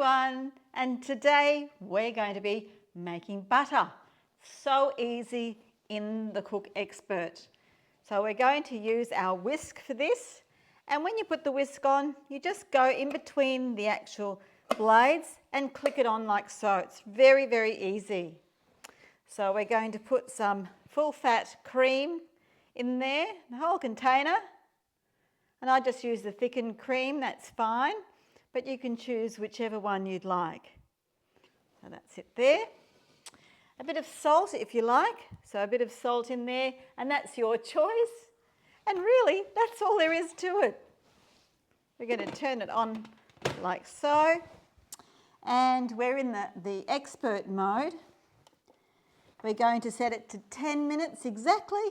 everyone, and today we're going to be making butter. So easy in the Cook Expert. So we're going to use our whisk for this, and when you put the whisk on, you just go in between the actual blades and click it on like so. It's very, very easy. So we're going to put some full fat cream in there, the whole container, and I just use the thickened cream, that's fine. But you can choose whichever one you'd like. So that's it there. A bit of salt if you like, so a bit of salt in there, and that's your choice. And really, that's all there is to it. We're going to turn it on like so, and we're in the expert mode. We're going to set it to 10 minutes exactly.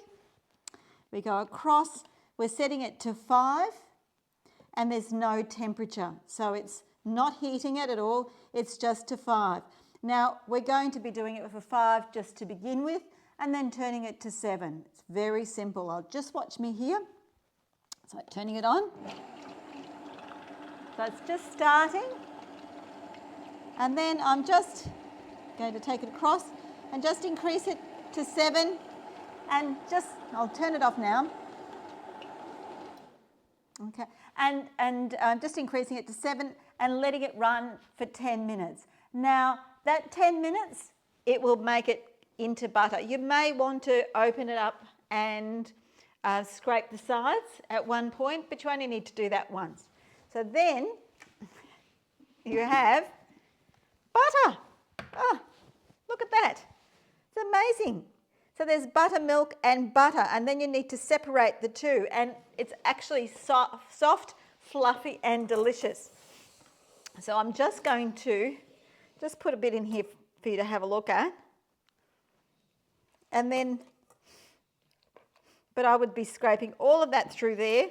We go across, we're setting it to 5. And there's no temperature, so it's not heating it at all, it's just to 5. Now we're going to be doing it for 5 just to begin with, and then turning it to 7. It's very simple. I'll just watch me here. So turning it on. So it's just starting, and then I'm just going to take it across and just increase it to 7, and I'll turn it off now. Okay, and just increasing it to 7 and letting it run for 10 minutes. Now, that 10 minutes, it will make it into butter. You may want to open it up and scrape the sides at one point, but you only need to do that once. So then you have butter. Oh, look at that. It's amazing. So there's buttermilk and butter, and then you need to separate the two, and it's actually soft, fluffy and delicious. So I'm just going to just put a bit in here for you to have a look at. And then, but I would be scraping all of that through there,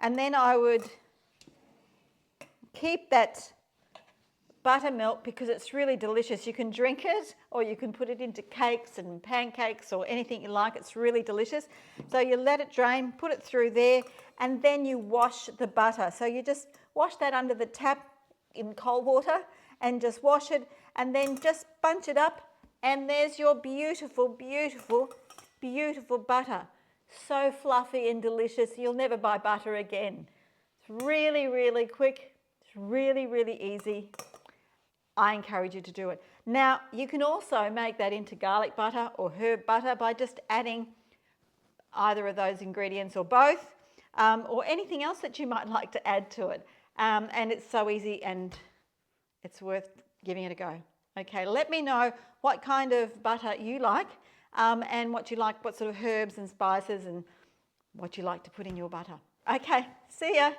and then I would keep that buttermilk because it's really delicious. You can drink it or you can put it into cakes and pancakes or anything you like. It's really delicious. So you let it drain, put it through there, and then you wash the butter. So you just wash that under the tap in cold water and just wash it, and then just bunch it up, and there's your beautiful, beautiful, beautiful butter. So fluffy and delicious. You'll never buy butter again. It's really, really quick. It's really, really easy. I encourage you to do it. Now, you can also make that into garlic butter or herb butter by just adding either of those ingredients or both, or anything else that you might like to add to it. And it's so easy and it's worth giving it a go. Okay, let me know what kind of butter you like, and what you like, what sort of herbs and spices and what you like to put in your butter. Okay, see ya.